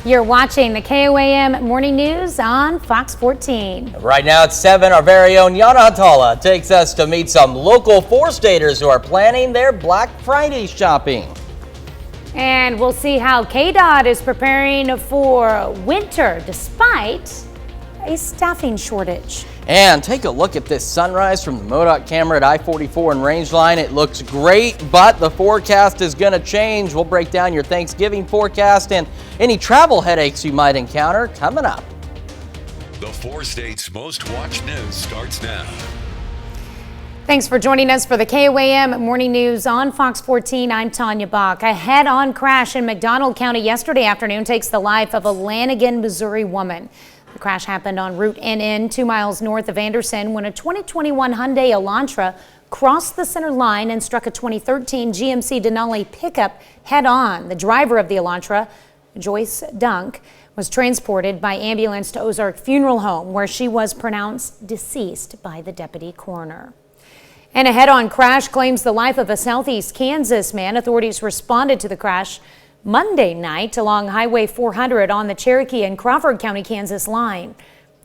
You're watching the KOAM Morning News on Fox 14. Right now at 7, our very own Yana Hatala takes us to meet some local four-staters who are planning their Black Friday shopping. And we'll see how KDOT is preparing for winter despite a staffing shortage. And take a look at this sunrise from the MoDOT camera at I-44 and Rangeline. It looks great, but the forecast is going to change. We'll break down your Thanksgiving forecast and any travel headaches you might encounter coming up. The four states' most watched news starts now. Thanks for joining us for the KOAM Morning News on Fox 14. I'm Tanya Bach. A head-on crash in McDonald County yesterday afternoon takes the life of a Lanigan, Missouri woman. The crash happened on Route NN 2 miles north of Anderson when a 2021 Hyundai Elantra crossed the center line and struck a 2013 GMC Denali pickup head-on. The driver of the Elantra, Joyce Dunk, was transported by ambulance to Ozark Funeral Home, where she was pronounced deceased by the deputy coroner. And a head-on crash claims the life of a southeast Kansas man. Authorities responded to the crash Monday night along Highway 400 on the Cherokee and Crawford County, Kansas line.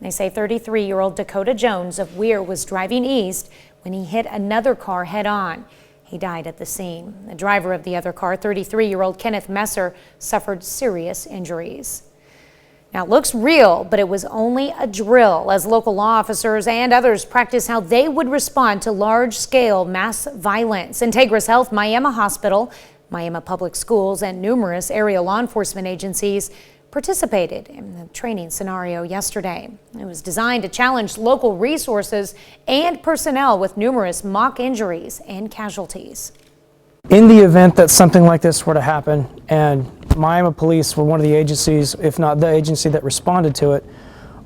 They say 33-year-old Dakota Jones of Weir was driving east when he hit another car head-on. He died at the scene. The driver of the other car, 33-year-old Kenneth Messer, suffered serious injuries. Now, it looks real, but it was only a drill as local law officers and others practice how they would respond to large-scale mass violence. Integris Health, Miami Hospital, Miami Public Schools, and numerous area law enforcement agencies participated in the training scenario yesterday. It was designed to challenge local resources and personnel with numerous mock injuries and casualties. In the event that something like this were to happen, and Miami Police were one of the agencies, if not the agency that responded to it,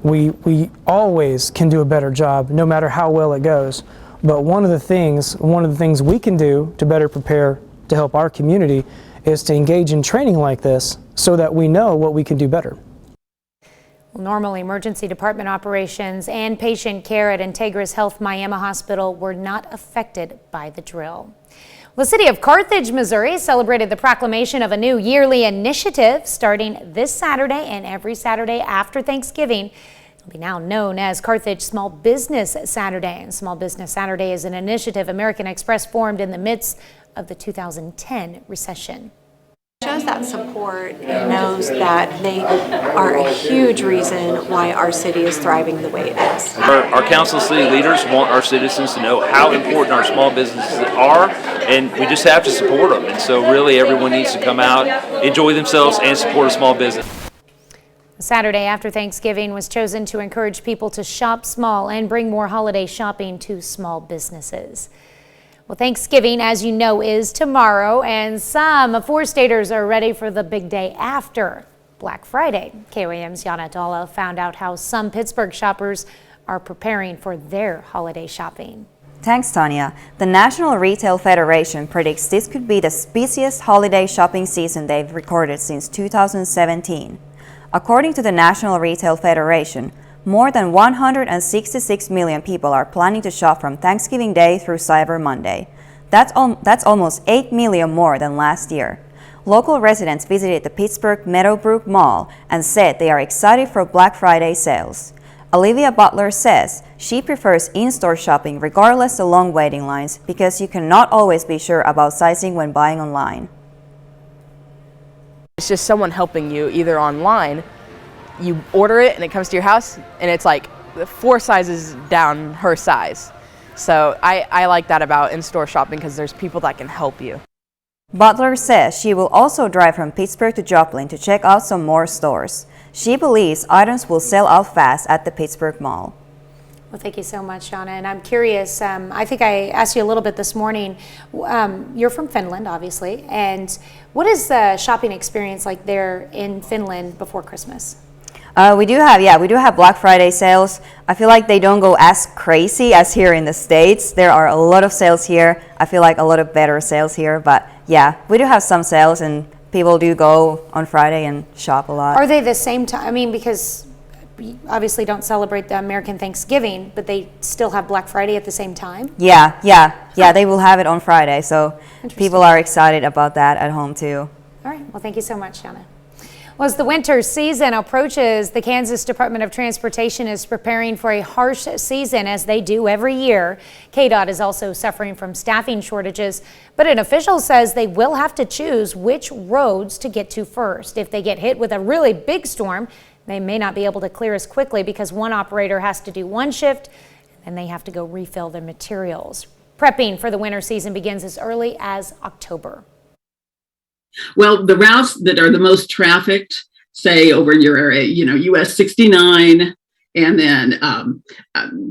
we always can do a better job, no matter how well it goes. But one of the things we can do to better prepare to help our community is to engage in training like this so that we know what we can do better. Normal emergency department operations and patient care at Integris Health Miami Hospital were not affected by the drill. The city of Carthage, Missouri celebrated the proclamation of a new yearly initiative starting this Saturday and every Saturday after Thanksgiving. It'll be now known as Carthage Small Business Saturday. And Small Business Saturday is an initiative American Express formed in the midst of the 2010 recession. Shows that support and knows that they are a huge reason why our city is thriving the way it is. Our council city leaders want our citizens to know how important our small businesses are, and we just have to support them. And so really everyone needs to come out, enjoy themselves, and support a small business. Saturday after Thanksgiving was chosen to encourage people to shop small and bring more holiday shopping to small businesses. Well, Thanksgiving, as you know, is tomorrow, and some four-staters are ready for the big day after Black Friday. KOAM's Yana Hatala found out how some Pittsburgh shoppers are preparing for their holiday shopping. Thanks, Tanya. The National Retail Federation predicts this could be the busiest holiday shopping season they've recorded since 2017. According to the National Retail Federation, more than 166 million people are planning to shop from Thanksgiving Day through Cyber Monday. That's almost 8 million more than last year. Local residents visited the Pittsburgh Meadowbrook Mall and said they are excited for Black Friday sales. Olivia Butler says she prefers in-store shopping regardless of long waiting lines because you cannot always be sure about sizing when buying online. It's just someone helping you either online. You order it and it comes to your house and it's like 4 sizes down her size. So I like that about in-store shopping because there's people that can help you. Butler says she will also drive from Pittsburgh to Joplin to check out some more stores. She believes items will sell out fast at the Pittsburgh Mall. Well, thank you so much, Shauna. And I'm curious, I think I asked you a little bit this morning. You're from Finland, obviously. And what is the shopping experience like there in Finland before Christmas? We do have Black Friday sales. I feel like they don't go as crazy as here in the States. There are a lot of sales here. I feel like a lot of better sales here, but yeah, we do have some sales and people do go on Friday and shop a lot. Are they the same time? I mean, because we obviously don't celebrate the American Thanksgiving, but they still have Black Friday at the same time? Yeah, they will have it on Friday, so people are excited about that at home too. All right, well, thank you so much, Shauna. Well, as the winter season approaches, the Kansas Department of Transportation is preparing for a harsh season, as they do every year. KDOT is also suffering from staffing shortages, but an official says they will have to choose which roads to get to first. If they get hit with a really big storm, they may not be able to clear as quickly because one operator has to do one shift and they have to go refill their materials. Prepping for the winter season begins as early as October. Well, the routes that are the most trafficked, say over in your area, US 69 and then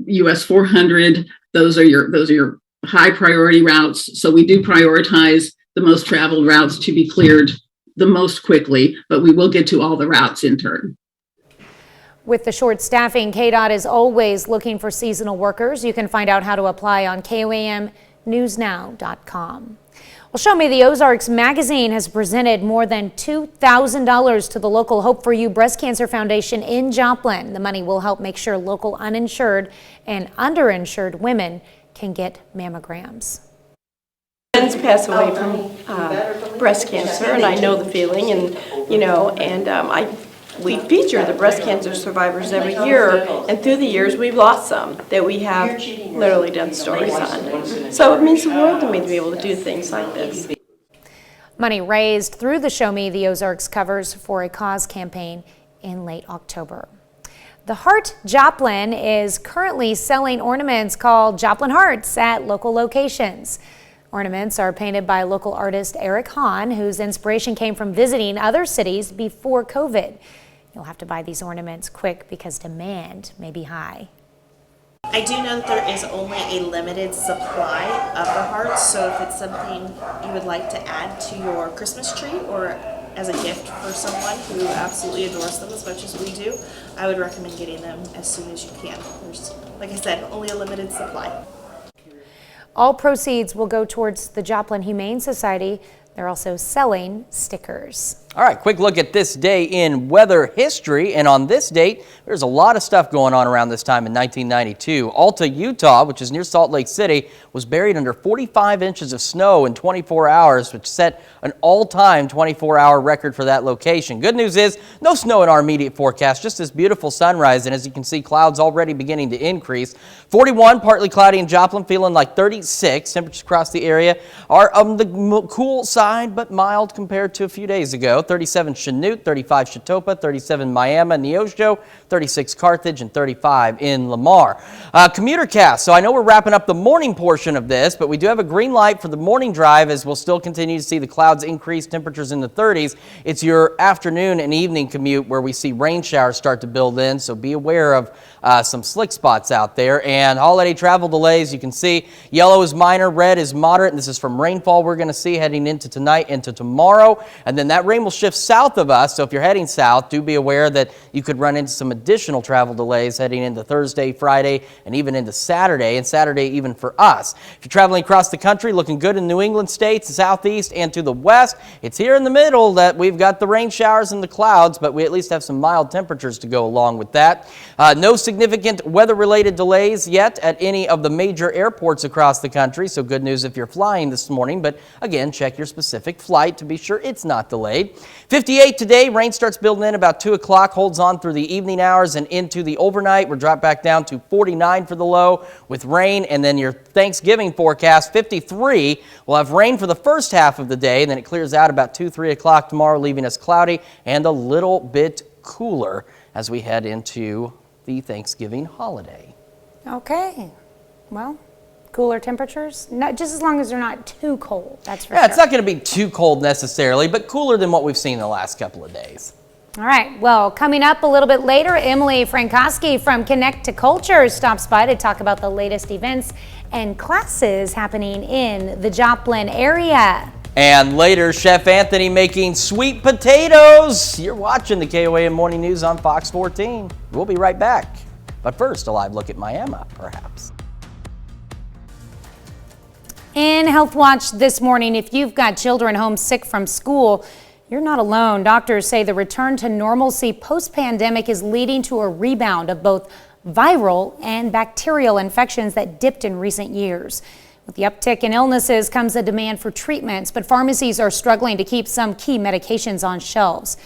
US 400, those are your high priority routes. So we do prioritize the most traveled routes to be cleared the most quickly, but we will get to all the routes in turn. With the short staffing, KDOT is always looking for seasonal workers. You can find out how to apply on KOAMnewsnow.com. Well, Show Me the Ozarks magazine has presented more than $2,000 to the local Hope For You Breast Cancer Foundation in Joplin. The money will help make sure local uninsured and underinsured women can get mammograms. Friends pass away from breast cancer, and I know the feeling, and we feature the breast cancer survivors every year, and through the years we've lost some that we have literally done stories on. So it means the world to me to be able to do things like this. Money raised through the Show Me the Ozarks covers for a cause campaign in late October. The Heart Joplin is currently selling ornaments called Joplin Hearts at local locations. Ornaments are painted by local artist Eric Hahn, whose inspiration came from visiting other cities before COVID. You'll have to buy these ornaments quick because demand may be high. I do know that there is only a limited supply of the hearts, so if it's something you would like to add to your Christmas tree or as a gift for someone who absolutely adores them as much as we do, I would recommend getting them as soon as you can. There's, like I said, only a limited supply. All proceeds will go towards the Joplin Humane Society. They're also selling stickers. All right, quick look at this day in weather history. And on this date, there's a lot of stuff going on around this time in 1992. Alta, Utah, which is near Salt Lake City, was buried under 45 inches of snow in 24 hours, which set an all-time 24-hour record for that location. Good news is no snow in our immediate forecast, just this beautiful sunrise. And as you can see, clouds already beginning to increase. 41, partly cloudy in Joplin, feeling like 36. Temperatures across the area are on the cool side, but mild compared to a few days ago. 37 Chanute, 35 Chitopa, 37 Miami, Neosho, 36 Carthage, and 35 in Lamar. Commuter cast. So I know we're wrapping up the morning portion of this, but we do have a green light for the morning drive as we'll still continue to see the clouds increase, temperatures in the 30s. It's your afternoon and evening commute where we see rain showers start to build in, so be aware of some slick spots out there. And holiday travel delays, you can see yellow is minor, red is moderate, and this is from rainfall we're going to see heading into tonight, into tomorrow. And then that rain will shift south of us, so if you're heading south, do be aware that you could run into some additional travel delays heading into Thursday, Friday, and even into Saturday, and Saturday even for us. If you're traveling across the country, looking good in New England states, the southeast, and to the west, it's here in the middle that we've got the rain showers and the clouds, but we at least have some mild temperatures to go along with that. No significant weather-related delays yet at any of the major airports across the country, so good news if you're flying this morning, but again, check your specific flight to be sure it's not delayed. 58 today, rain starts building in about 2 o'clock, holds on through the evening hours and into the overnight. We're dropped back down to 49 for the low with rain, and then your Thanksgiving forecast, 53. We'll have rain for the first half of the day, and then it clears out about 2, 3 o'clock tomorrow, leaving us cloudy and a little bit cooler as we head into the Thanksgiving holiday. Okay, well, cooler temperatures, just as long as they're not too cold, that's for sure. Yeah, it's not going to be too cold necessarily, but cooler than what we've seen the last couple of days. All right, well, coming up a little bit later, Emily Frankowski from Connect to Culture stops by to talk about the latest events and classes happening in the Joplin area. And later, Chef Anthony making sweet potatoes. You're watching the KOAM Morning News on Fox 14. We'll be right back. But first, a live look at Miami, perhaps. In Health Watch this morning, if you've got children home sick from school, you're not alone. Doctors say the return to normalcy post-pandemic is leading to a rebound of both viral and bacterial infections that dipped in recent years. With the uptick in illnesses comes a demand for treatments, but pharmacies are struggling to keep some key medications on shelves.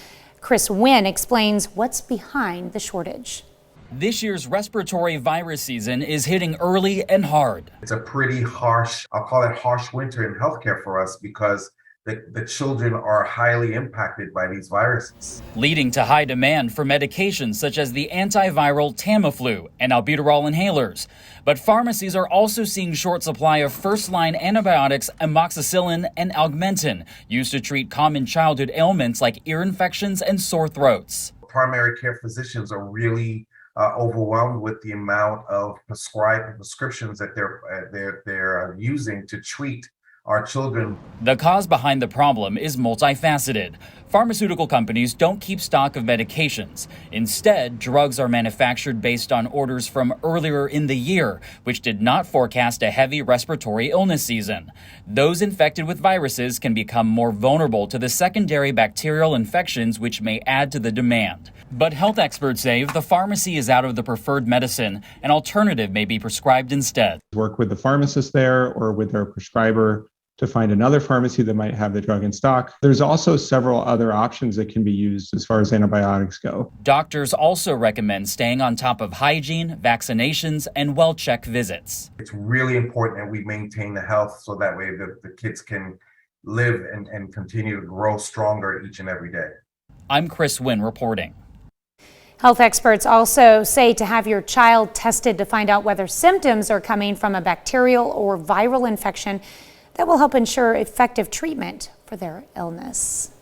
Chris Wynn explains what's behind the shortage. This year's respiratory virus season is hitting early and hard. It's a pretty harsh, I'll call it harsh winter in healthcare for us because the children are highly impacted by these viruses, leading to high demand for medications such as the antiviral Tamiflu and albuterol inhalers. But pharmacies are also seeing short supply of first-line antibiotics amoxicillin and augmentin, used to treat common childhood ailments like ear infections and sore throats. Primary care physicians are really overwhelmed with the amount of prescriptions that they're using to treat our children. The cause behind the problem is multifaceted. Pharmaceutical companies don't keep stock of medications. Instead, drugs are manufactured based on orders from earlier in the year, which did not forecast a heavy respiratory illness season. Those infected with viruses can become more vulnerable to the secondary bacterial infections, which may add to the demand. But health experts say if the pharmacy is out of the preferred medicine, an alternative may be prescribed instead. Work with the pharmacist there or with their prescriber to find another pharmacy that might have the drug in stock. There's also several other options that can be used as far as antibiotics go. Doctors also recommend staying on top of hygiene, vaccinations, and well-check visits. It's really important that we maintain the health so that way the kids can live and continue to grow stronger each and every day. I'm Chris Wynn reporting. Health experts also say to have your child tested to find out whether symptoms are coming from a bacterial or viral infection. That will help ensure effective treatment for their illness.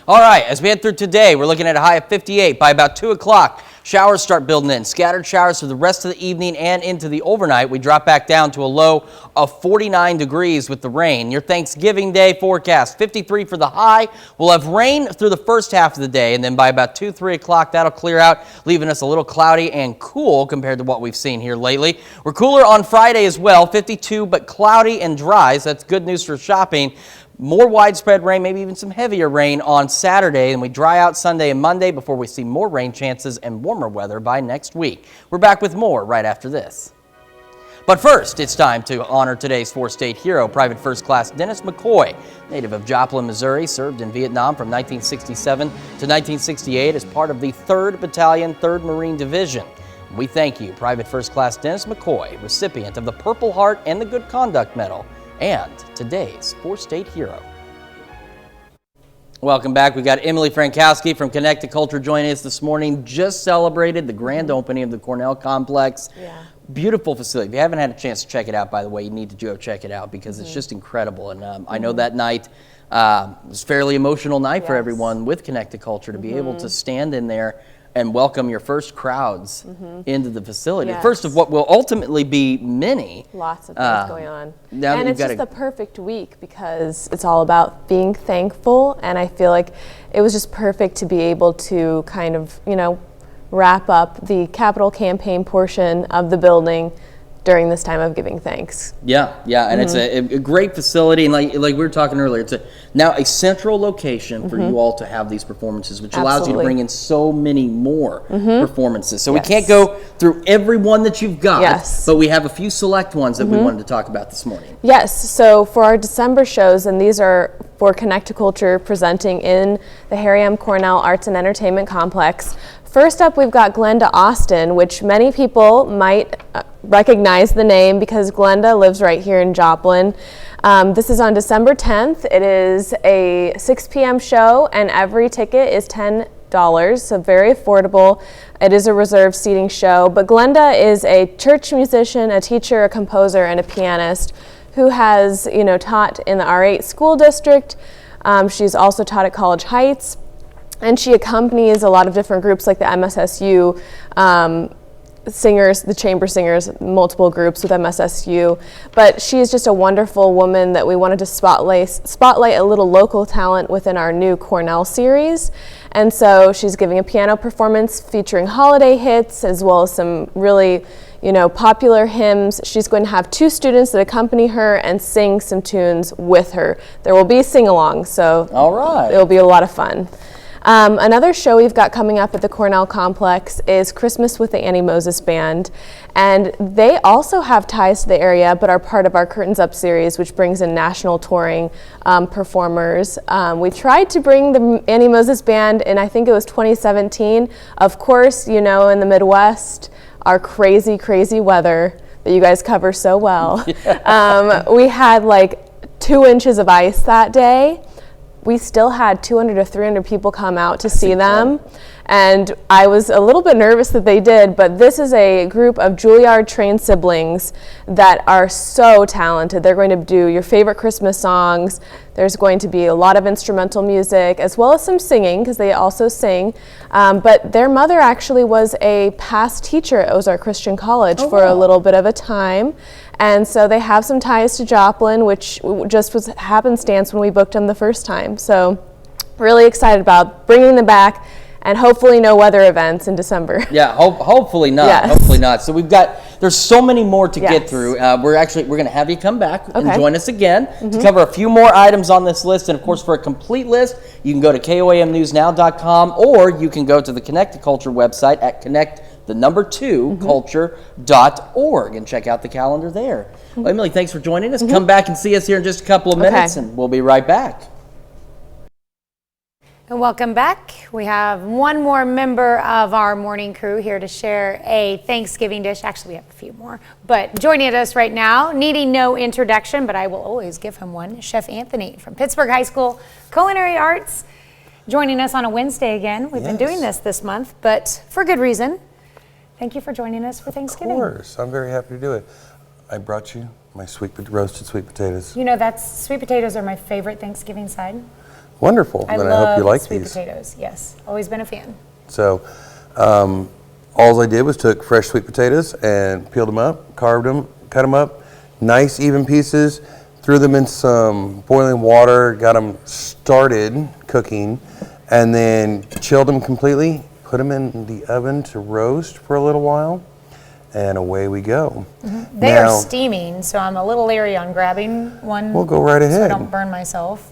All right, as we head through today, we're looking at a high of 58. By about 2 o'clock, showers start building in. Scattered showers for the rest of the evening and into the overnight. We drop back down to a low of 49 degrees with the rain. Your Thanksgiving Day forecast, 53 for the high. We'll have rain through the first half of the day, and then by about 2, 3 o'clock, that'll clear out, leaving us a little cloudy and cool compared to what we've seen here lately. We're cooler on Friday as well, 52, but cloudy and dry, so that's good news for shopping. More widespread rain, maybe even some heavier rain on Saturday, and we dry out Sunday and Monday before we see more rain chances and warmer weather by next week. We're back with more right after this. But first, it's time to honor today's four-state hero, Private First Class Dennis McCoy, native of Joplin, Missouri, served in Vietnam from 1967 to 1968 as part of the 3rd Battalion, 3rd Marine Division. We thank you, Private First Class Dennis McCoy, recipient of the Purple Heart and the Good Conduct Medal, and today's four-state hero. Welcome back. We've got Emily Frankowski from Connect to Culture joining us this morning. Just celebrated the grand opening of the Cornell Complex. Yeah. Beautiful facility. If you haven't had a chance to check it out, by the way, you need to go check it out because it's just incredible. And I know that night was a fairly emotional night for everyone with Connect to Culture to be able to stand in there and welcome your first crowds into the facility. Yes. First of what will ultimately be many. Lots of things going on. Now And it's just the perfect week because it's all about being thankful, and I feel like it was just perfect to be able to kind of, wrap up the capital campaign portion of the building during this time of giving thanks. Yeah, and it's a great facility, and like we were talking earlier, it's now a central location for you all to have these performances, which allows you to bring in so many more performances. So we can't go through every one that you've got, but we have a few select ones that we wanted to talk about this morning. Yes, so for our December shows, and these are for Connect to Culture presenting in the Harry M. Cornell Arts and Entertainment Complex. First up, we've got Glenda Austin, which many people might recognize the name because Glenda lives right here in Joplin. This is on December 10th. It is a 6 p.m. show, and every ticket is $10, so very affordable. It is a reserved seating show, but Glenda is a church musician, a teacher, a composer, and a pianist who has, taught in the R8 school district. She's also taught at College Heights. And she accompanies a lot of different groups like the MSSU singers, the chamber singers, multiple groups with MSSU. But she is just a wonderful woman that we wanted to spotlight a little local talent within our new Cornell series. And so she's giving a piano performance featuring holiday hits as well as some really popular hymns. She's going to have 2 students that accompany her and sing some tunes with her. There will be sing-along, so all right, it'll be a lot of fun. Another show we've got coming up at the Cornell Complex is Christmas with the Annie Moses Band. And they also have ties to the area, but are part of our Curtains Up series, which brings in national touring performers. We tried to bring the Annie Moses Band in, I think it was 2017. Of course, you know, in the Midwest, our crazy, crazy weather that you guys cover so well. We had like 2 inches of ice that day. We still had 200 to 300 people come out to see them. And I was a little bit nervous that they did, but this is a group of Juilliard trained siblings that are so talented. They're going to do your favorite Christmas songs. There's going to be a lot of instrumental music as well as some singing, because they also sing. But their mother actually was a past teacher at Ozark Christian College for a little bit of a time. And so they have some ties to Joplin, which just was happenstance when we booked them the first time. So really excited about bringing them back, and hopefully no weather events in December. Yeah, hopefully not. Yes. Hopefully not. So there's so many more to get through. We're going to have you come back and join us again to cover a few more items on this list. And of course, for a complete list, you can go to KOAMnewsnow.com, or you can go to the Connect to Culture website at connect2culture.org and check out the calendar there. Well, Emily, thanks for joining us. Come back and see us here in just a couple of minutes, and we'll be right back. And welcome back. We have one more member of our morning crew here to share a Thanksgiving dish. Actually, we have a few more, but joining us right now, needing no introduction, but I will always give him one, Chef Anthony from Pittsburgh High School Culinary Arts, joining us on a Wednesday again. We've been doing this month, but for good reason. Thank you for joining us for Thanksgiving. Of course, I'm very happy to do it. I brought you my roasted sweet potatoes. You know, sweet potatoes are my favorite Thanksgiving side. Wonderful. I then love I hope you like sweet these. potatoes. Yes, always been a fan. So, all I did was took fresh sweet potatoes and peeled them up, carved them, cut them up, nice even pieces, threw them in some boiling water, got them started cooking, and then chilled them completely, put them in the oven to roast for a little while, and away we go. They are steaming, so I'm a little leery on grabbing one. We'll go right ahead. So I don't burn myself.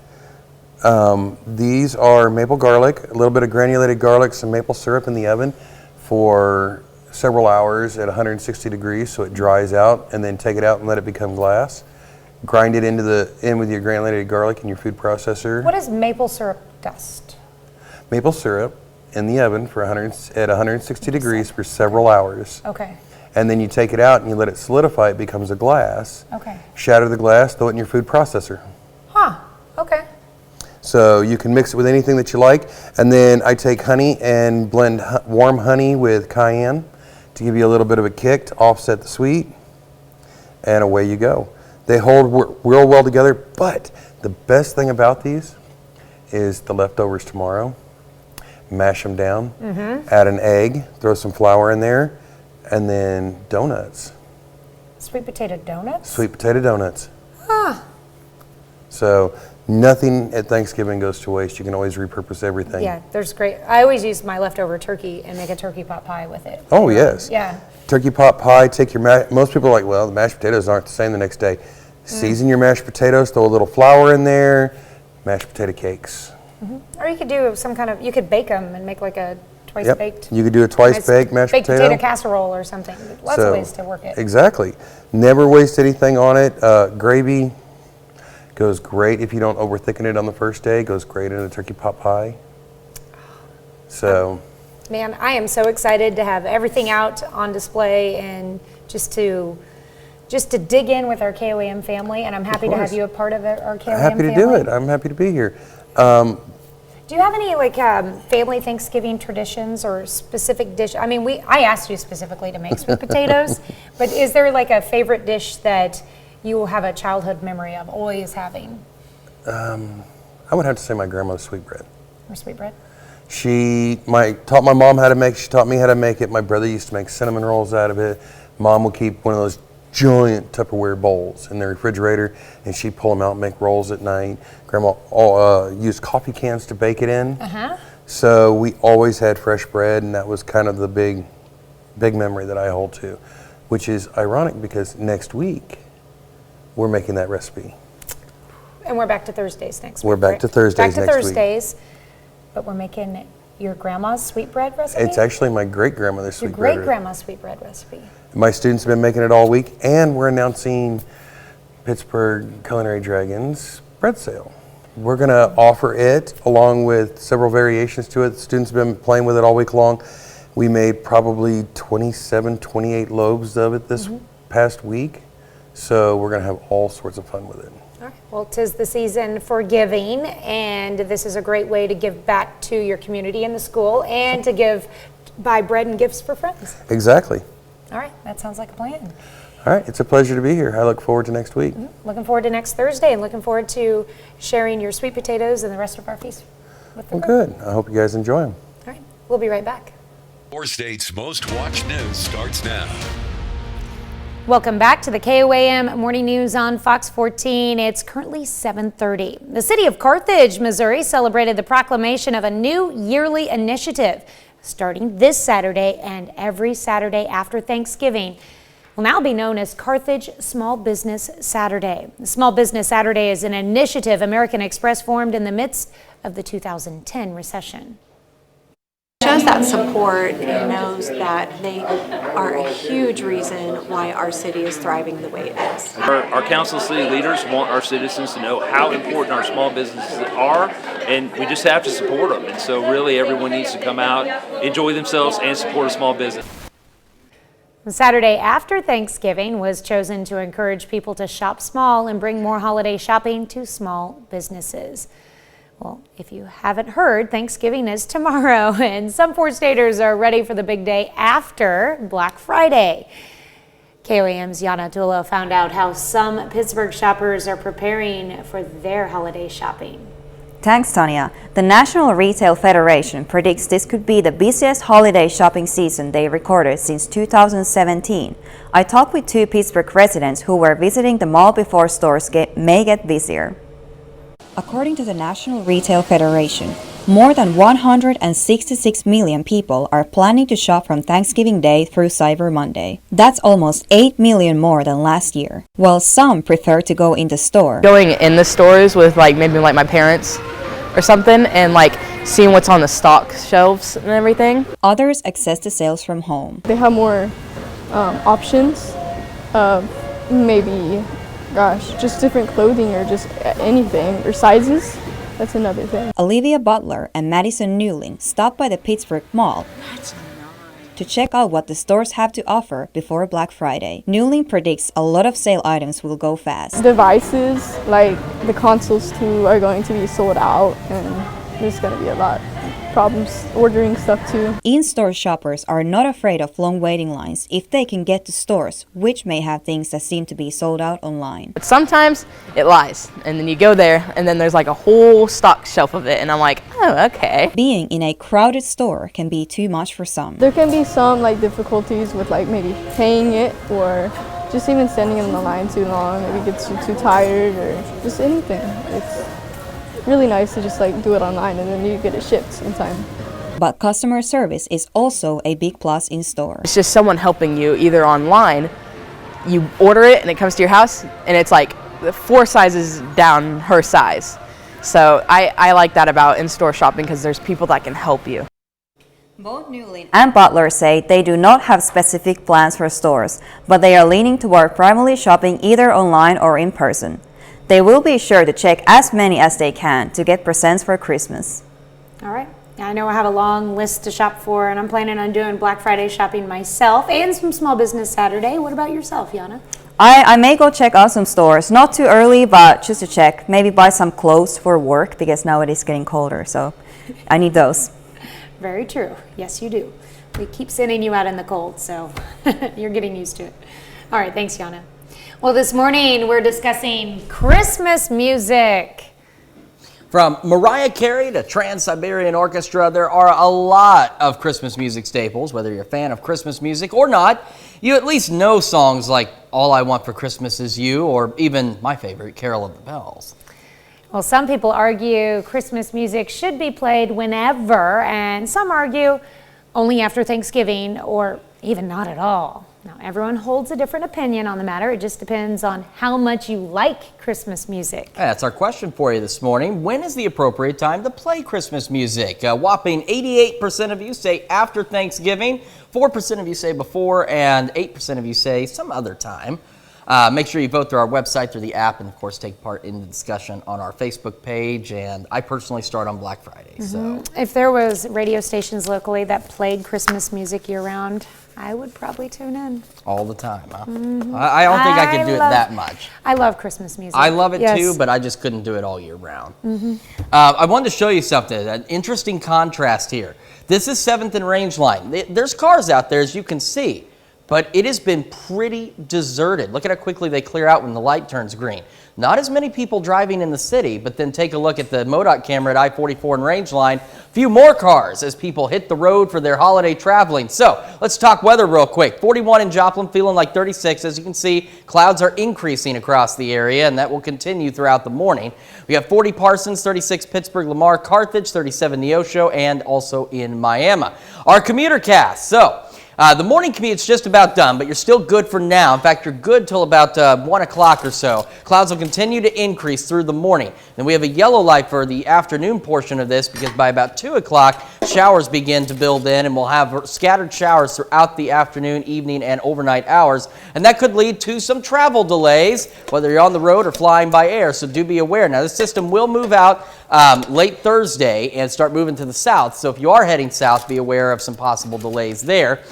These are maple garlic, a little bit of granulated garlic, some maple syrup in the oven for several hours at 160 degrees so it dries out, and then take it out and let it become glass. Grind it in with your granulated garlic in your food processor. What is maple syrup dust? Maple syrup in the oven at 160 degrees for several hours. Okay. And then you take it out and you let it solidify, it becomes a glass. Okay. Shatter the glass, throw it in your food processor. Huh, okay. So you can mix it with anything that you like. And then I take honey and blend warm honey with cayenne to give you a little bit of a kick to offset the sweet. And away you go. They hold real well together, but the best thing about these is the leftovers tomorrow. Mash them down, add an egg, throw some flour in there, and then donuts. Sweet potato donuts? Sweet potato donuts. Huh. So nothing at Thanksgiving goes to waste. You can always repurpose everything. Yeah, there's great. I always use my leftover turkey and make a turkey pot pie with it. Oh, yes. Yeah. Turkey pot pie, take your most people are like, well, the mashed potatoes aren't the same the next day. Season your mashed potatoes, throw a little flour in there, mashed potato cakes. Or you could do some kind of, you could bake them and make like a twice baked. You could do a twice baked mashed baked potato casserole or something. Lots of ways to work it. Exactly. Never waste anything on it. Gravy goes great if you don't over thicken it on the first day. Goes great in a turkey pot pie. So. Man, I am so excited to have everything out on display and just to dig in with our KOAM family, and I'm happy to have you a part of our KOAM family. Happy to do it. I'm happy to be here. Do you have any family Thanksgiving traditions or specific dish? I mean, I asked you specifically to make sweet potatoes, but is there like a favorite dish that you will have a childhood memory of always having? I would have to say my grandmother's sweetbread. Or sweetbread? She taught my mom how to make. She taught me how to make it. My brother used to make cinnamon rolls out of it. Mom would keep one of those giant Tupperware bowls in the refrigerator, and she'd pull them out and make rolls at night. Grandma used coffee cans to bake it in. So we always had fresh bread, and that was kind of the big memory that I hold to, which is ironic because next week we're making that recipe. And we're back to Thursdays next week. We're back to Thursdays next week. Back to Thursdays. But we're making your grandma's sweetbread recipe? It's actually my great-grandmother's Your sweetbread. great-grandma's sweetbread recipe. My students have been making it all week, and we're announcing Pittsburgh Culinary Dragons bread sale. We're going to offer it along with several variations to it. The students have been playing with it all week long. We made probably 27, 28 loaves of it this past week, so we're going to have all sorts of fun with it. All right. Well, 'tis the season for giving, and this is a great way to give back to your community and the school, and to buy bread and gifts for friends. Exactly. All right, that sounds like a plan. All right, it's a pleasure to be here. I look forward to next week. Looking forward to next Thursday, and looking forward to sharing your sweet potatoes and the rest of our feast with the Well, group. good. I hope you guys enjoy them. All right, we'll be right back. Four States Most Watched News starts now. Welcome back to the KOAM Morning News on Fox 14. It's currently 7:30. The city of Carthage, Missouri celebrated the proclamation of a new yearly initiative starting this Saturday and every Saturday after Thanksgiving. Will now be known as Carthage Small Business Saturday. Small Business Saturday is an initiative American Express formed in the midst of the 2010 recession. Shows that support and knows that they are a huge reason why our city is thriving the way it is. Our council of city leaders want our citizens to know how important our small businesses are, and we just have to support them. And so really everyone needs to come out, enjoy themselves, and support a small business. The Saturday after Thanksgiving was chosen to encourage people to shop small and bring more holiday shopping to small businesses. Well, if you haven't heard, Thanksgiving is tomorrow, and some Fort Staters are ready for the big day after Black Friday. KOAM's Yana Dula found out how some Pittsburgh shoppers are preparing for their holiday shopping. Thanks, Tanya. The National Retail Federation predicts this could be the busiest holiday shopping season they recorded since 2017. I talked with two Pittsburgh residents who were visiting the mall before stores may get busier. According to the National Retail Federation, more than 166 million people are planning to shop from Thanksgiving Day through Cyber Monday. That's almost 8 million more than last year. While some prefer to go in the store. Going in the stores with maybe my parents or something, and seeing what's on the stock shelves and everything. Others access the sales from home. They have more options of maybe just different clothing or just anything, or sizes. That's another thing. Olivia Butler and Madison Newling stopped by the Pittsburgh Mall to check out what the stores have to offer before Black Friday. Newling predicts a lot of sale items will go fast. Devices, like the consoles too, are going to be sold out, and there's going to be a lot of problems ordering stuff too. In-store shoppers are not afraid of long waiting lines if they can get to stores, which may have things that seem to be sold out online. But sometimes it lies, and then you go there and then there's a whole stock shelf of it, and I'm like, oh, okay. Being in a crowded store can be too much for some. There can be some difficulties with maybe paying it, or just even standing in the line too long, maybe gets you too tired, or just anything. It's really nice to just do it online and then you get it shipped in time. But customer service is also a big plus in store. It's just someone helping you either online, you order it and it comes to your house, and it's 4 sizes down her size. So I like that about in-store shopping, because there's people that can help you. Both Newlin and Butler say they do not have specific plans for stores, but they are leaning toward primarily shopping either online or in person. They will be sure to check as many as they can to get presents for Christmas. All right. I know I have a long list to shop for, and I'm planning on doing Black Friday shopping myself and some Small Business Saturday. What about yourself, Yana? I may go check out some stores. Not too early, but just to check. Maybe buy some clothes for work, because now it is getting colder, so I need those. Very true. Yes, you do. We keep sending you out in the cold, so you're getting used to it. All right. Thanks, Yana. Well, this morning we're discussing Christmas music. From Mariah Carey to Trans-Siberian Orchestra, there are a lot of Christmas music staples. Whether you're a fan of Christmas music or not, you at least know songs like All I Want for Christmas Is You, or even my favorite, Carol of the Bells. Well, some people argue Christmas music should be played whenever, and some argue only after Thanksgiving, or even not at all. Now, everyone holds a different opinion on the matter. It just depends on how much you like Christmas music. That's our question for you this morning. When is the appropriate time to play Christmas music? A whopping 88% of you say after Thanksgiving, 4% of you say before, and 8% of you say some other time. Make sure you vote through our website, through the app, and of course take part in the discussion on our Facebook page. And I personally start on Black Friday. So if there was radio stations locally that played Christmas music year-round, I would probably tune in. All the time, huh? I don't think I could do it that much. I love Christmas music. I love it too, but I just couldn't do it all year round. I wanted to show you something, an interesting contrast here. This is 7th and Range Line. There's cars out there, as you can see, but it has been pretty deserted. Look at how quickly they clear out when the light turns green. Not as many people driving in the city, but then take a look at the MoDOT camera at I-44 and Range Line. A few more cars as people hit the road for their holiday traveling. So let's talk weather real quick. 41 in Joplin, feeling like 36. As you can see, clouds are increasing across the area, and that will continue throughout the morning. We have 40 Parsons, 36 Pittsburgh, Lamar, Carthage, 37 Neosho, and also in Miami. Our commuter cast. So the morning commute's just about done, but you're still good for now. In fact, you're good till about 1 o'clock or so. Clouds will continue to increase through the morning. Then we have a yellow light for the afternoon portion of this because by about 2 o'clock, showers begin to build in, and we'll have scattered showers throughout the afternoon, evening, and overnight hours. And that could lead to some travel delays, whether you're on the road or flying by air, so do be aware. Now, this system will move out late Thursday and start moving to the south, so if you are heading south, be aware of some possible delays there.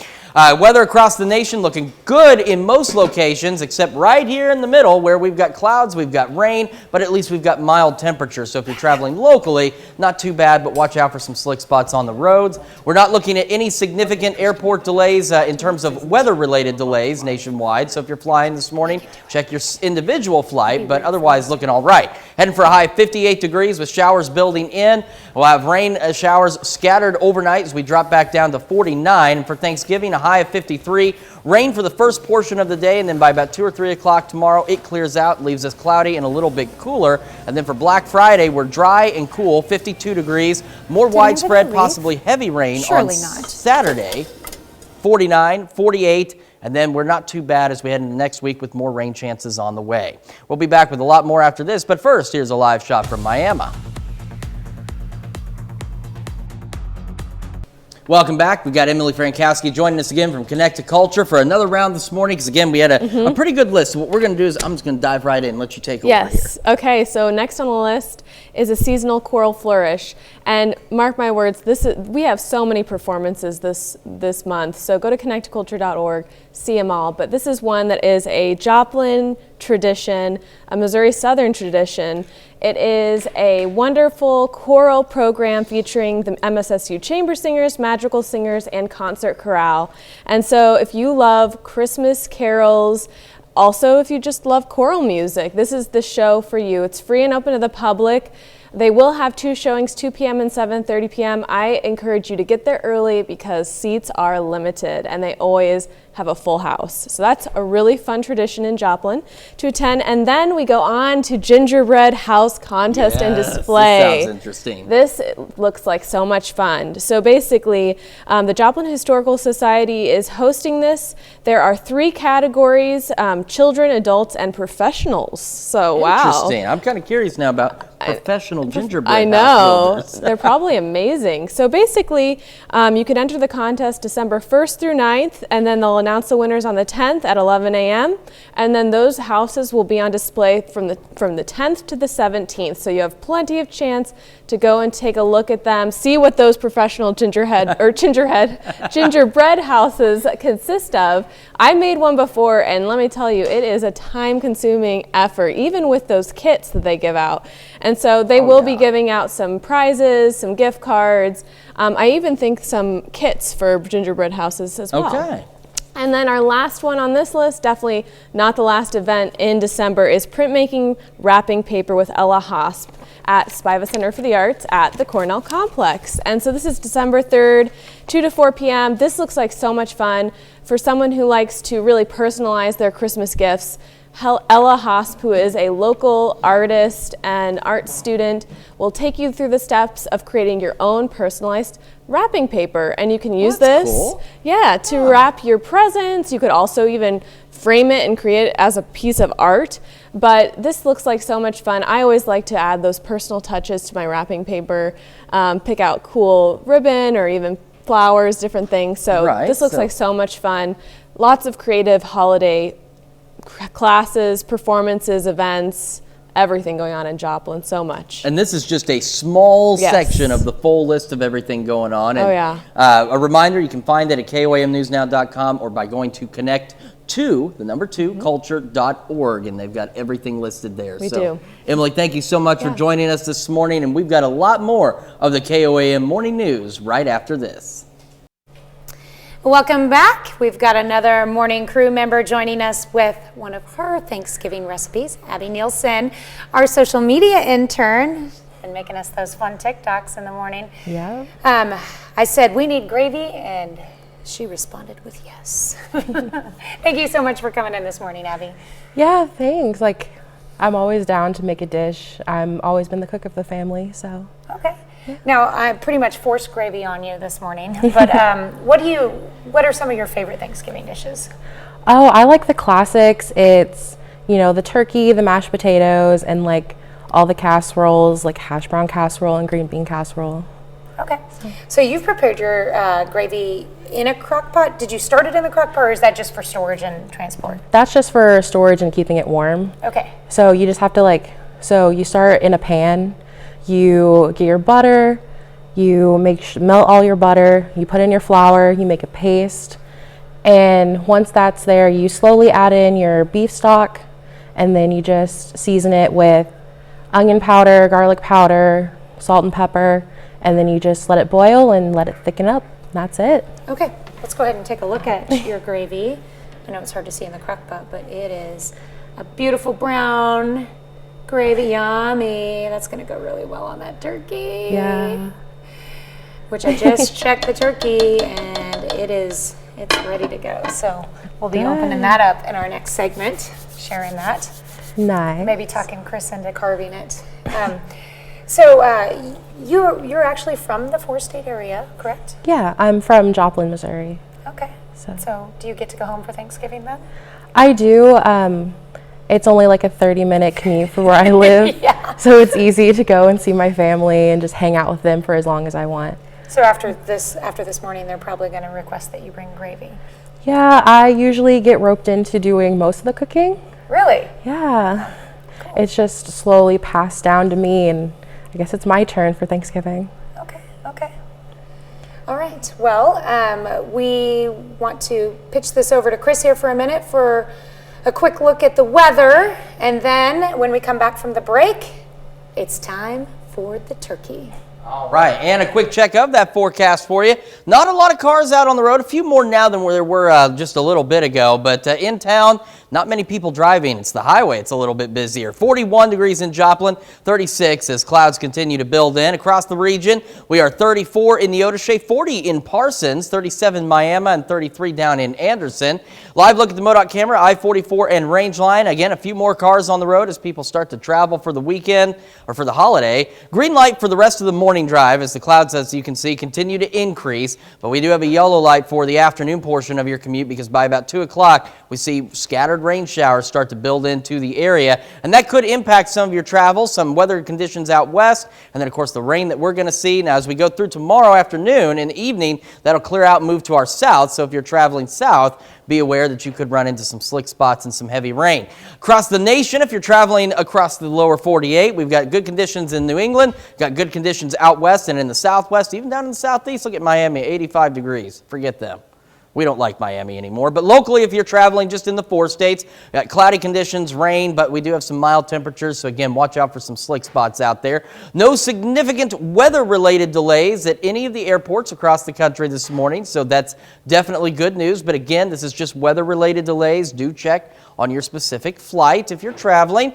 Weather across the nation looking good in most locations, except right here in the middle where we've got clouds, we've got rain, but at least we've got mild temperatures. So if you're traveling locally, not too bad, but watch out for some slick spots on the roads. We're not looking at any significant airport delays in terms of weather-related delays nationwide. So if you're flying this morning, check your individual flight, but otherwise looking all right. Heading for a high of 58 degrees with showers building in. We'll have rain showers scattered overnight as we drop back down to 49. And for Thanksgiving, a high of 53. Rain for the first portion of the day, and then by about 2 or 3 o'clock tomorrow, it clears out, leaves us cloudy and a little bit cooler. And then for Black Friday, we're dry and cool, 52 degrees. More widespread, possibly heavy rain on Saturday, 49, 48. And then we're not too bad as we head into next week with more rain chances on the way. We'll be back with a lot more after this, but first, here's a live shot from Miami. Welcome back. We've got Emily Frankowski joining us again from Connect to Culture for another round this morning because, again, we had a pretty good list. So what we're going to do is I'm just going to dive right in and let you take over here. Yes. Okay, so next on the list is a seasonal choral flourish. And mark my words, we have so many performances this month. So go to connecttoculture.org, see them all. But this is one that is a Joplin tradition, a Missouri Southern tradition. It is a wonderful choral program featuring the MSSU chamber singers, madrigal singers, and concert chorale. And so if you love Christmas carols, also if you just love choral music, this is the show for you. It's free and open to the public. They will have 2 showings, 2 p.m. and 7:30 p.m. I encourage you to get there early because seats are limited and they always have a full house. So that's a really fun tradition in Joplin to attend. And then we go on to Gingerbread House Contest and Display. This sounds interesting. This looks like so much fun. So basically, the Joplin Historical Society is hosting this. There are 3 categories, children, adults, and professionals. So wow. Interesting. I'm kind of curious now about professional gingerbread I know. house builders. They're probably amazing. So basically, you can enter the contest December 1st through 9th, and then they'll announce the winners on the 10th at 11 a.m. And then those houses will be on display from the 10th to the 17th. So you have plenty of chance to go and take a look at them, see what those professional gingerbread houses consist of. I made one before, and let me tell you, it is a time-consuming effort, even with those kits that they give out. And so they will be giving out some prizes, some gift cards. I even think some kits for gingerbread houses as well. Okay. And then our last one on this list, definitely not the last event in December, is printmaking wrapping paper with Ella Hosp at Spiva Center for the Arts at the Cornell Complex. And so this is December 3rd, 2 to 4 p.m. This looks like so much fun for someone who likes to really personalize their Christmas gifts. Ella Hosp, who is a local artist and art student, will take you through the steps of creating your own personalized wrapping paper. And you can use this to wrap your presents. You could also even frame it and create it as a piece of art. But this looks like so much fun. I always like to add those personal touches to my wrapping paper, pick out cool ribbon or even flowers, different things. So this looks like so much fun. Lots of creative holiday classes, performances, events, everything going on in Joplin, so much. And this is just a small section of the full list of everything going on. And, a reminder, you can find it at KOAMnewsnow.com or by going to connect to the number 2 culture.org, and they've got everything listed there. We do. Emily, thank you so much for joining us this morning, and we've got a lot more of the KOAM Morning News right after this. Welcome back. We've got another morning crew member joining us with one of her Thanksgiving recipes, Abby Nielsen, our social media intern, and making us those fun TikToks in the morning. Yeah. I said, we need gravy, and she responded with yes. Thank you so much for coming in this morning, Abby. Yeah, thanks. Like, I'm always down to make a dish. I'm always been the cook of the family, so. Okay. Now, I pretty much forced gravy on you this morning, but what are some of your favorite Thanksgiving dishes? Oh, I like the classics. It's, the turkey, the mashed potatoes, and like all the casseroles, like hash brown casserole and green bean casserole. Okay. So you've prepared your gravy in a crock pot. Did you start it in the crock pot, or is that just for storage and transport? That's just for storage and keeping it warm. Okay. So you just have to so you start in a pan. You get your butter, you melt all your butter, you put in your flour, you make a paste, and once that's there, you slowly add in your beef stock, and then you just season it with onion powder, garlic powder, salt and pepper, and then you just let it boil and let it thicken up. That's it. Okay, let's go ahead and take a look at your gravy. I know it's hard to see in the crock pot, but it is a beautiful brown gravy, yummy. That's gonna go really well on that turkey. Yeah. Which I just checked the turkey, and it's ready to go. So we'll be opening that up in our next segment, sharing that. Nice. Maybe talking Chris into carving it. So you're actually from the 4-state area, correct? Yeah, I'm from Joplin, Missouri. Okay. So do you get to go home for Thanksgiving then? I do. It's only like a 30-minute commute from where I live, so it's easy to go and see my family and just hang out with them for as long as I want. So after this morning, they're probably going to request that you bring gravy. Yeah, I usually get roped into doing most of the cooking. Really? Yeah. Cool. It's just slowly passed down to me, and I guess it's my turn for Thanksgiving. Okay. All right. Well, we want to pitch this over to Chris here for a minute for a quick look at the weather, and then when we come back from the break, it's time for the turkey. All right, and a quick check of that forecast for you. Not a lot of cars out on the road, a few more now than there were just a little bit ago, but in town, not many people driving. It's the highway, it's a little bit busier. 41 degrees in Joplin, 36 as clouds continue to build in. Across the region, we are 34 in Neodesha, 40 in Parsons, 37 Miami, and 33 down in Anderson. Live look at the MoDOT camera, I-44 and Range Line. Again, a few more cars on the road as people start to travel for the weekend or for the holiday. Green light for the rest of the morning drive as the clouds, as you can see, continue to increase. But we do have a yellow light for the afternoon portion of your commute because by about 2 o'clock, we see scattered rain showers start to build into the area. And that could impact some of your travel, some weather conditions out west, and then, of course, the rain that we're going to see. Now, as we go through tomorrow afternoon and evening, that'll clear out and move to our south. So if you're traveling south, be aware that you could run into some slick spots and some heavy rain. Across the nation, if you're traveling across the lower 48, we've got good conditions in New England, got good conditions out west and in the southwest, even down in the southeast. Look at Miami, 85 degrees. Forget them. We don't like Miami anymore. But locally, if you're traveling just in the 4 states, got cloudy conditions, rain, but we do have some mild temperatures. So again, watch out for some slick spots out there. No significant weather-related delays at any of the airports across the country this morning. So that's definitely good news. But again, this is just weather-related delays. Do check on your specific flight if you're traveling.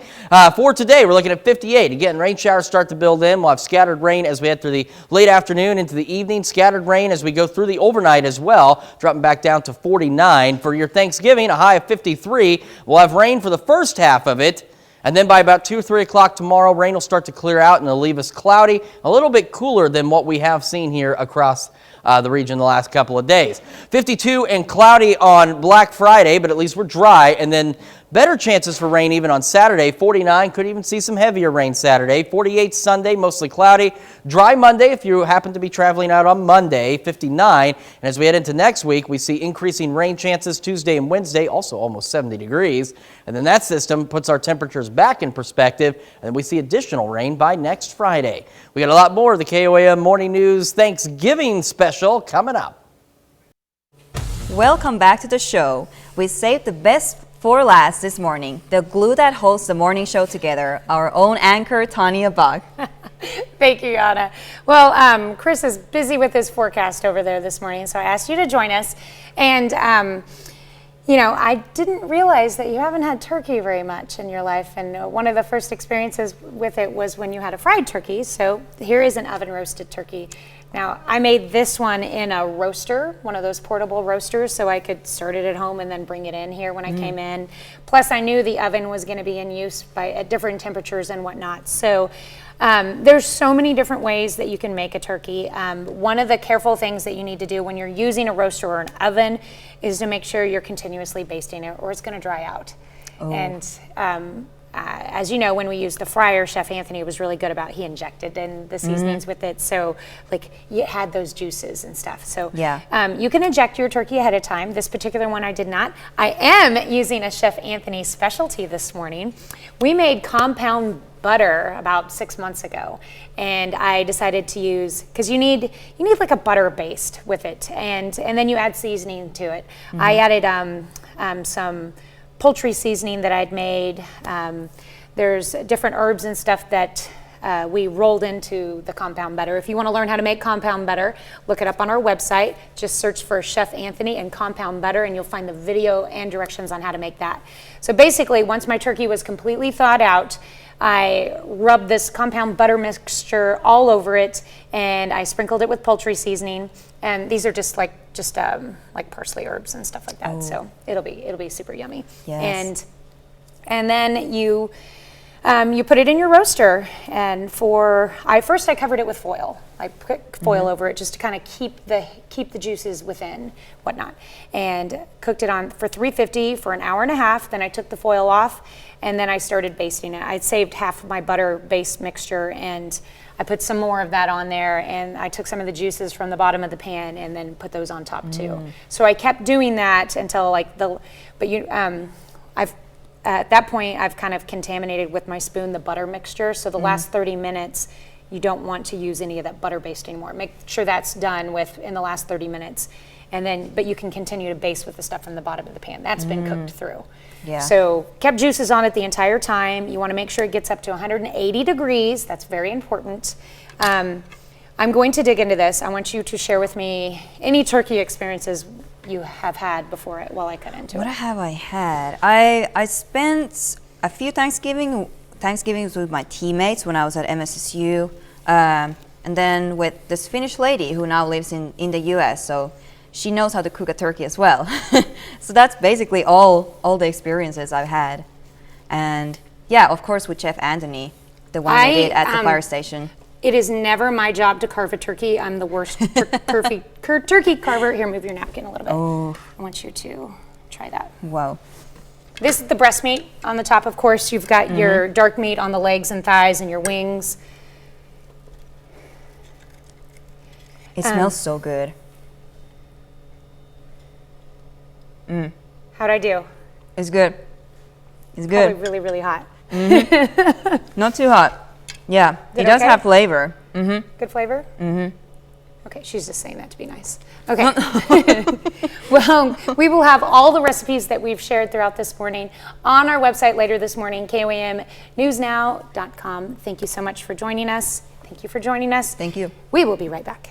For today, we're looking at 58. Again, rain showers start to build in. We'll have scattered rain as we head through the late afternoon into the evening. Scattered rain as we go through the overnight as well. Dropping back down to 49. For your Thanksgiving, a high of 53. We'll have rain for the first half of it. And then by about 2 or 3 o'clock tomorrow, rain will start to clear out and it'll leave us cloudy, a little bit cooler than what we have seen here across the region the last couple of days. 52 and cloudy on Black Friday, but at least we're dry. And then better chances for rain even on Saturday. 49, could even see some heavier rain Saturday. 48 Sunday, mostly cloudy. Dry Monday if you happen to be traveling out on Monday. 59. And as we head into next week, we see increasing rain chances Tuesday and Wednesday, also almost 70 degrees. And then that system puts our temperatures back in perspective, and then we see additional rain by next Friday. We got a lot more of the KOAM Morning News Thanksgiving special coming up. Welcome back to the show. We saved the best for last this morning, the glue that holds the morning show together, our own anchor, Tanya Bach. Thank you, Yana. Well, Chris is busy with his forecast over there this morning, so I asked you to join us. And, you know, I didn't realize that you haven't had turkey very much in your life. And one of the first experiences with it was when you had a fried turkey. So here is an oven roasted turkey. Now, I made this one in a roaster, one of those portable roasters, so I could start it at home and then bring it in here when I came in. Plus, I knew the oven was going to be in use at different temperatures and whatnot. So there's so many different ways that you can make a turkey. One of the careful things that you need to do when you're using a roaster or an oven is to make sure you're continuously basting it, or it's going to dry out. Oh. And as you know, when we used the fryer, Chef Anthony was really good about, he injected in the seasonings with it, so like you had those juices and stuff. So yeah, you can inject your turkey ahead of time. This particular one I did not. I am using a Chef Anthony specialty this morning. We made compound butter about 6 months ago, and I decided to use, because you need like a butter based with it, and then you add seasoning to it. I added some poultry seasoning that I'd made. There's different herbs and stuff that we rolled into the compound butter. If you want to learn how to make compound butter, look it up on our website. Just search for Chef Anthony and compound butter, and you'll find the video and directions on how to make that. So basically, once my turkey was completely thawed out, I rubbed this compound butter mixture all over it, and I sprinkled it with poultry seasoning. And these are just like parsley herbs and stuff like that. Oh. So it'll be super yummy. Yes. And then you put it in your roaster, and first I covered it with foil. I put foil over it just to kind of keep the juices within, whatnot, and cooked it on for 350 for an hour and a half. Then I took the foil off, and then I started basting it. I saved half of my butter-based mixture, and I put some more of that on there, and I took some of the juices from the bottom of the pan and then put those on top too. So I kept doing that until at that point, I've kind of contaminated with my spoon the butter mixture. So the last 30 minutes, you don't want to use any of that butter based anymore. Make sure that's done in the last 30 minutes. But you can continue to baste with the stuff from the bottom of the pan. That's been cooked through. Yeah. So kept juices on it the entire time. You want to make sure it gets up to 180 degrees. That's very important. I'm going to dig into this. I want you to share with me any turkey experiences you have had before while I cut into it. What have I had? I spent a few Thanksgivings with my teammates when I was at MSSU, and then with this Finnish lady who now lives in the US, so she knows how to cook a turkey as well. So that's basically all the experiences I've had. And yeah, of course with Chef Anthony, the one I did at the fire station. It is never my job to carve a turkey. I'm the worst turkey carver. Here, move your napkin a little bit. Oh. I want you to try that. Wow. This is the breast meat on the top, of course. You've got your dark meat on the legs and thighs and your wings. It smells so good. How'd I do? It's good. It's good. Probably really, really hot. Not too hot. Yeah, it does have flavor. Good flavor? Okay, she's just saying that to be nice. Okay. Well, we will have all the recipes that we've shared throughout this morning on our website later this morning, KOAMnewsnow.com. Thank you so much for joining us. Thank you for joining us. Thank you. We will be right back.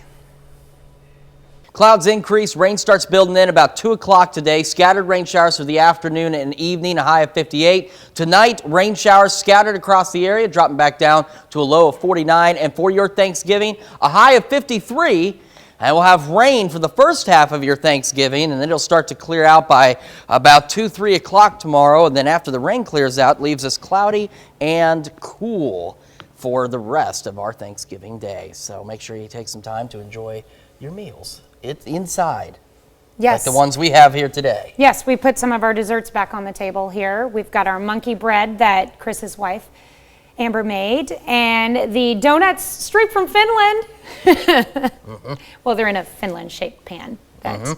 Clouds increase, rain starts building in about 2 o'clock today. Scattered rain showers for the afternoon and evening, a high of 58. Tonight, rain showers scattered across the area, dropping back down to a low of 49. And for your Thanksgiving, a high of 53. And we'll have rain for the first half of your Thanksgiving, and then it'll start to clear out by about 2, 3 o'clock tomorrow. And then after the rain clears out, leaves us cloudy and cool for the rest of our Thanksgiving day. So make sure you take some time to enjoy your meals. It's inside. Yes. Like the ones we have here today. Yes, we put some of our desserts back on the table here. We've got our monkey bread that Chris's wife, Amber, made, and the donuts straight from Finland. Well, they're in a Finland-shaped pan that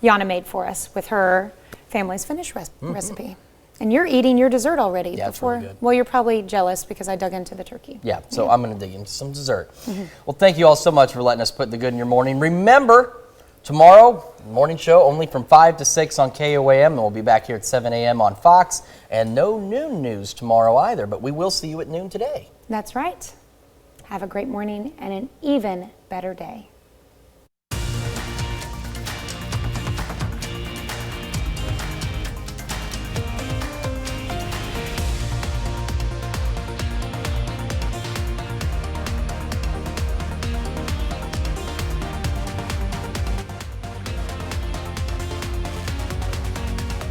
Jana made for us with her family's Finnish recipe. And you're eating your dessert already. Yeah, it's really good. Well, you're probably jealous because I dug into the turkey. Yeah, so I'm going to dig into some dessert. Well, thank you all so much for letting us put the good in your morning. Remember, tomorrow, morning show only from 5 to 6 on KOAM, and we'll be back here at 7 a.m. on Fox. And no noon news tomorrow either, but we will see you at noon today. That's right. Have a great morning and an even better day.